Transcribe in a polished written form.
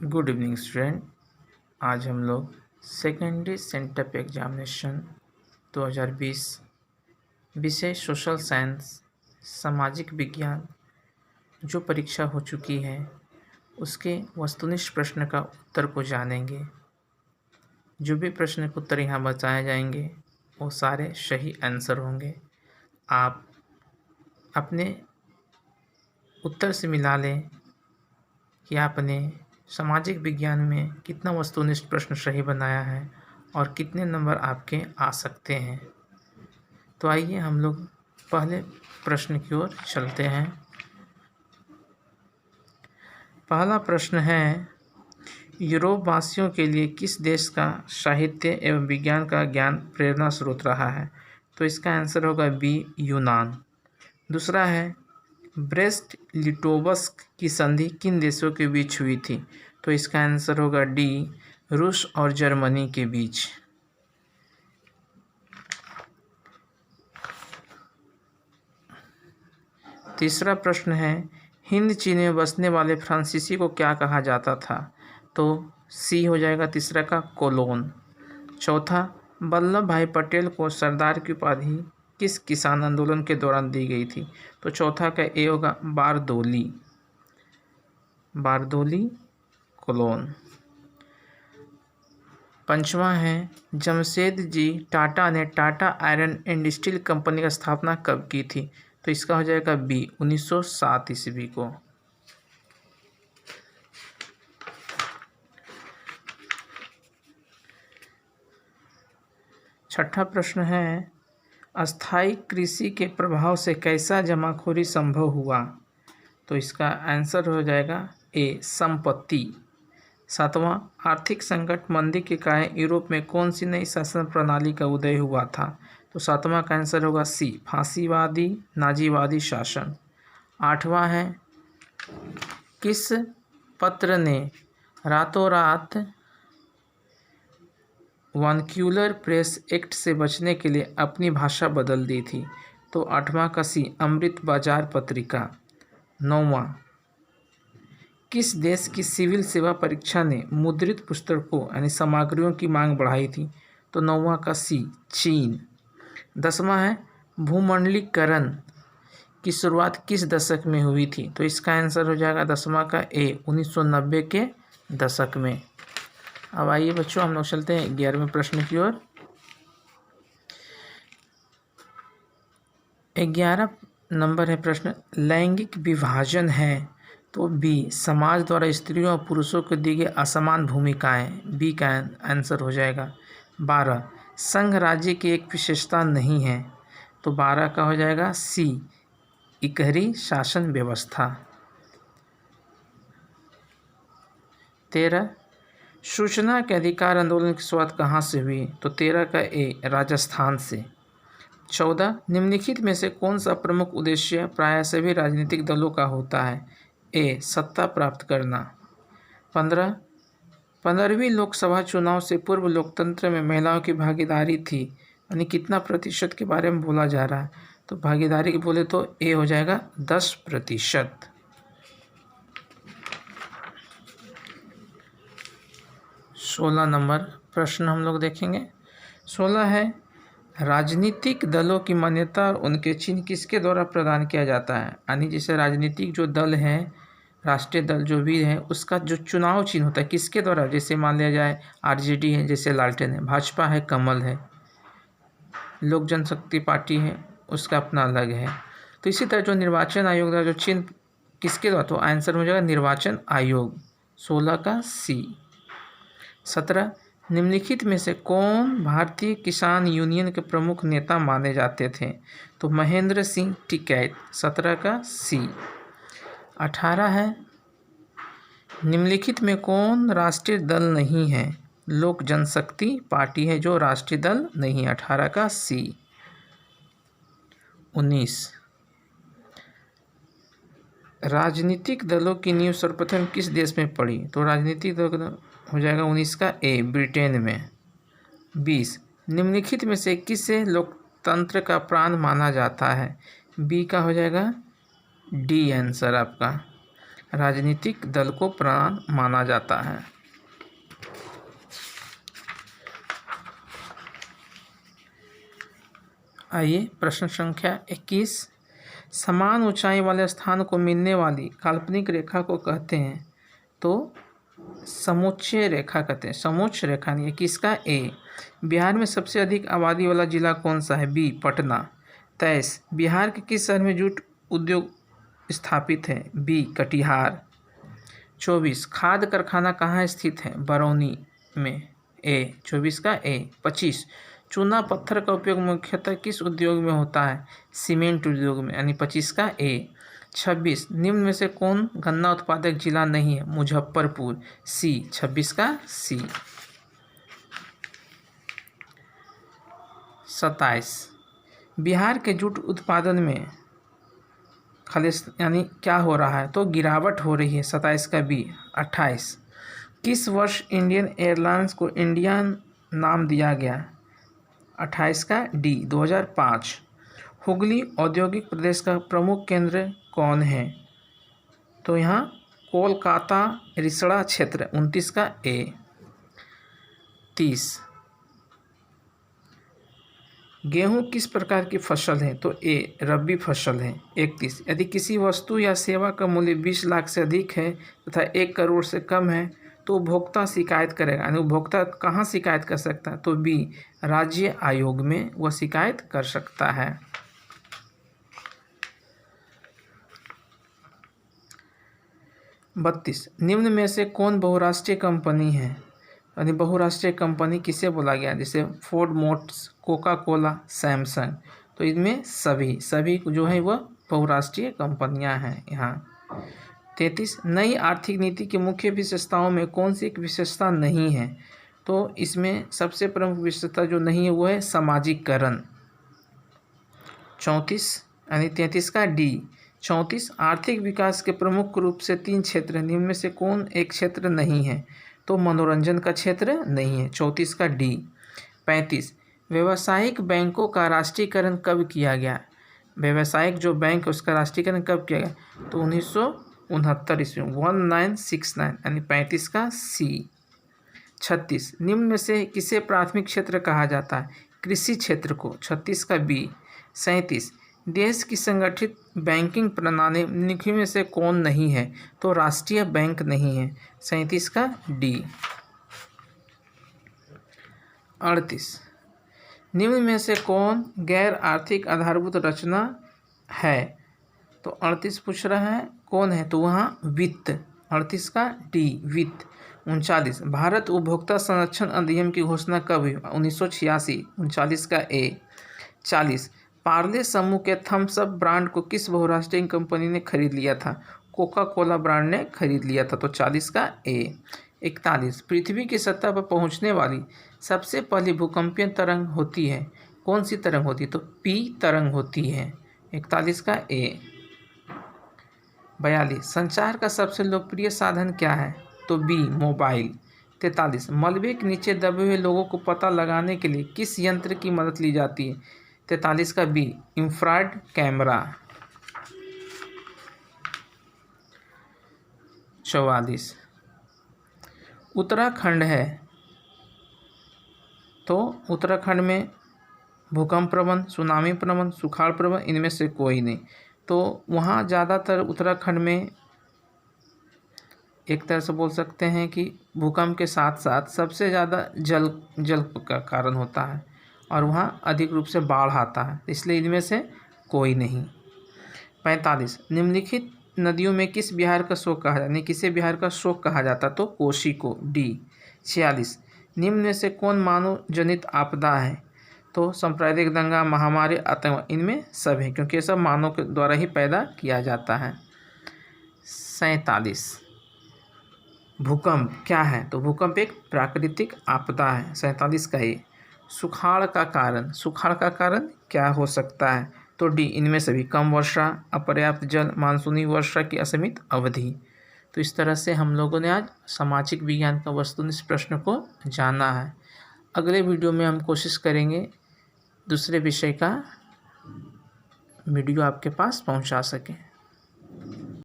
Good evening student. आज हम लोग सेकेंडरी सेंटअप एग्जामिनेशन 2020 विषय सोशल साइंस सामाजिक विज्ञान जो परीक्षा हो चुकी है उसके वस्तुनिष्ठ प्रश्न का उत्तर को जानेंगे। जो भी प्रश्न के उत्तर यहाँ बताए जाएंगे वो सारे सही आंसर होंगे। आप अपने उत्तर से मिला लें कि आपने सामाजिक विज्ञान में कितना वस्तुनिष्ठ प्रश्न सही बनाया है और कितने नंबर आपके आ सकते हैं। तो आइए हम लोग पहले प्रश्न की ओर चलते हैं। पहला प्रश्न है, यूरोप वासियों के लिए किस देश का साहित्य एवं विज्ञान का ज्ञान प्रेरणा स्रोत रहा है? तो इसका आंसर होगा बी, यूनान। दूसरा है, ब्रेस्ट लिटोवस्क की संधि किन देशों के बीच हुई थी? तो इसका आंसर होगा डी, रूस और जर्मनी के बीच। तीसरा प्रश्न है, हिंद चीन में बसने वाले फ्रांसीसी को क्या कहा जाता था? तो सी हो जाएगा तीसरा का, कोलोन। चौथा, वल्लभ भाई पटेल को सरदार की उपाधि किस किसान आंदोलन के दौरान दी गई थी? तो चौथा का ए होगा, बारदोली। बारदोली, कोलोन। पांचवा है, जमशेदजी टाटा ने Tata iron and steel company की स्थापना कब की थी? तो इसका हो जाएगा बी, 1907 ईस्वी को। छठा प्रश्न है, अस्थायी कृषि के प्रभाव से कैसा जमाखोरी संभव हुआ? तो इसका आंसर हो जाएगा ए, संपत्ति। सातवां, आर्थिक संकट मंदी के कारण यूरोप में कौन सी नई शासन प्रणाली का उदय हुआ था? तो सातवां का आंसर होगा सी, फांसीवादी नाजीवादी शासन। आठवां है, किस पत्र ने रातों रात वर्नाक्यूलर प्रेस एक्ट से बचने के लिए अपनी भाषा बदल दी थी? तो आठवां का सी, अमृत बाजार पत्रिका। नौवां, किस देश की सिविल सेवा परीक्षा ने मुद्रित पुस्तकों यानी सामग्रियों की मांग बढ़ाई थी? तो नौवां का सी, चीन। 10वां है, भूमंडलीकरण की शुरुआत किस दशक में हुई थी? तो इसका आंसर हो जाएगा 10वां का ए, 1990 के दशक में। अब आइए बच्चों हम लोग चलते हैं 11वें प्रश्न की ओर। 11 नंबर है प्रश्न, लैंगिक विभाजन है? तो बी, समाज द्वारा स्त्रियों और पुरुषों को दी गई असमान भूमिकाएं, बी का आंसर हो जाएगा। 12, संघ राज्य की एक विशेषता नहीं है? तो 12 का हो जाएगा सी, इकहरी शासन व्यवस्था। 13, सूचना के अधिकार आंदोलन की शुरुआत कहाँ से हुई? तो 13 का ए, राजस्थान से। 14, निम्नलिखित में से कौन सा प्रमुख उद्देश्य प्रायः सभी राजनीतिक दलों का होता है? ए, सत्ता प्राप्त करना। 15, 15वीं लोकसभा चुनाव से पूर्व लोकतंत्र में महिलाओं की भागीदारी थी, यानी कितना प्रतिशत के बारे में बोला जा रहा है? तो भागीदारी बोले तो ए हो जाएगा 10%। 16 नंबर प्रश्न हम लोग देखेंगे। 16 है, राजनीतिक दलों की मान्यता और उनके चिन्ह किसके द्वारा प्रदान किया जाता है? यानी जैसे राजनीतिक जो दल है, राष्ट्रीय दल जो भी है, उसका जो चुनाव चिन्ह होता है किसके द्वारा? जैसे मान लिया जाए आरजेडी है, जैसे लालटेन है, भाजपा है, कमल है, लोक जनशक्ति पार्टी है, उसका अपना अलग है। तो इसी तरह जो निर्वाचन आयोग द्वारा जो चिन्ह किसके द्वारा? तो आंसर हो जाएगा निर्वाचन आयोग, 16 का सी। 17, निम्नलिखित में से कौन भारतीय किसान यूनियन के प्रमुख नेता माने जाते थे? तो महेंद्र सिंह टिकैत, 17 का सी। 18 है, निम्नलिखित में कौन राष्ट्रीय दल नहीं है? लोक जनशक्ति पार्टी है जो राष्ट्रीय दल नहीं, 18 का सी। 19, राजनीतिक दलों की नींव सर्वप्रथम किस देश में पड़ी? तो राजनीतिक दल हो जाएगा 19 का ए, ब्रिटेन में। 20, निम्नलिखित में से किसे लोकतंत्र का प्राण माना जाता है? बी का हो जाएगा डी आंसर आपका। राजनीतिक दल को प्रधान माना जाता है। आइए प्रश्न संख्या 21, समान ऊंचाई वाले स्थान को मिलने वाली काल्पनिक रेखा को कहते हैं, तो समुच्चय रेखा कहते हैं, समोच्च रेखा नहीं है। किसका? ए। बिहार में सबसे अधिक आबादी वाला जिला कौन सा है? बी, पटना। 23, बिहार के किस शहर में जूट उद्योग स्थापित है? बी, कटिहार। 24, खाद कारखाना कहाँ स्थित है? बरौनी में। ए, 24 का ए। 25, चूना पत्थर का उपयोग मुख्यतः किस उद्योग में होता है? सीमेंट उद्योग में, यानी 25 का ए। 26, निम्न में से कौन गन्ना उत्पादक जिला नहीं है? मुजफ्फरपुर। सी, 26 का सी। 27, बिहार के जूट उत्पादन में खालिश यानी क्या हो रहा है? तो गिरावट हो रही है। 27 का बी। 28, किस वर्ष इंडियन एयरलाइंस को इंडियन नाम दिया गया? 28 का डी, 2005। हुगली औद्योगिक प्रदेश का प्रमुख केंद्र कौन है? तो यहाँ कोलकाता रिसड़ा क्षेत्र। 29 का ए। 30, गेहूं किस प्रकार की फसल है? तो ए, रबी फसल है। 31, यदि किसी वस्तु या सेवा का मूल्य 20 लाख से अधिक है तथा 1 करोड़ से कम है तो उपभोक्ता शिकायत करेगा, यानी उपभोक्ता कहाँ शिकायत कर सकता है? तो बी, राज्य आयोग में वह शिकायत कर सकता है। 32, निम्न में से कौन बहुराष्ट्रीय कंपनी है? यानी बहुराष्ट्रीय कंपनी किसे बोला गया? जैसे Ford Motors, Coca Cola, Samsung. तो इनमें सभी जो है वह बहुराष्ट्रीय कंपनियां हैं यहाँ। 33, नई आर्थिक नीति की मुख्य विशेषताओं में कौन सी एक विशेषता नहीं है? तो इसमें सबसे प्रमुख विशेषता जो नहीं है वो है सामाजिकरण। 34 यानी 33 का डी। 34, आर्थिक विकास के प्रमुख रूप से 3 क्षेत्र, निम्न में से कौन एक क्षेत्र नहीं है? तो मनोरंजन का क्षेत्र नहीं है। 34 का डी। 35, व्यावसायिक बैंकों का राष्ट्रीयकरण कब किया गया? व्यावसायिक जो बैंक है उसका राष्ट्रीयकरण कब किया गया? तो 1969 ईस्वी, 1969, यानी 35 का सी। 36, निम्न में से किसे प्राथमिक क्षेत्र कहा जाता है? कृषि क्षेत्र को। 36 का बी। 37, देश की संगठित बैंकिंग प्रणाली निम्न में से कौन नहीं है? तो राष्ट्रीय बैंक नहीं है। 37 का डी। 38, निम्न में से कौन गैर आर्थिक आधारभूत रचना है? तो 38 पूछ रहा है कौन है? तो वहाँ वित्त। 38 का डी, वित्त। 39, भारत उपभोक्ता संरक्षण अधिनियम की घोषणा कब हुई? 1986। 39 का ए। 40, पार्ले समूह के थम्स अप ब्रांड को किस बहुराष्ट्रीय कंपनी ने खरीद लिया था? कोका कोला ब्रांड ने खरीद लिया था। तो 40 का ए। 41, पृथ्वी की सतह पर पहुंचने वाली सबसे पहली भूकंपीय तरंग होती है, कौन सी तरंग होती है? तो पी तरंग होती है। 41 का ए। 42, संचार का सबसे लोकप्रिय साधन क्या है? तो बी, मोबाइल। 43, मलबे के नीचे दबे हुए लोगों को पता लगाने के लिए किस यंत्र की मदद ली जाती है? 43 का बी, इंफ्रारेड कैमरा। 44, उत्तराखंड है तो उत्तराखंड में भूकंप प्रवण, सुनामी प्रवण, सुखाड़ प्रवण, इनमें से कोई नहीं। तो वहाँ ज़्यादातर उत्तराखंड में एक तरह से बोल सकते हैं कि भूकंप के साथ साथ सबसे ज़्यादा जल का कारण होता है और वहाँ अधिक रूप से बाढ़ आता है, इसलिए इनमें से कोई नहीं। 45, निम्नलिखित नदियों में किस बिहार का शोक कहा जाता है? किसे बिहार का शोक कहा जाता? तो कोसी को। डी। 46, निम्न में से कौन मानव जनित आपदा है? तो सांप्रदायिक दंगा, महामारी, आतंकवाद, इनमें सब है क्योंकि ये सब मानव के द्वारा ही पैदा किया जाता है। 47, भूकंप क्या है? तो भूकंप एक प्राकृतिक आपदा है। 47 का ये। सुखाड़ का कारण क्या हो सकता है? तो डी, इनमें सभी, कम वर्षा, अपर्याप्त जल, मानसूनी वर्षा की असीमित अवधि। तो इस तरह से हम लोगों ने आज सामाजिक विज्ञान का वस्तुनिष्ठ प्रश्न को जाना है। अगले वीडियो में हम कोशिश करेंगे दूसरे विषय का वीडियो आपके पास पहुंचा सकें।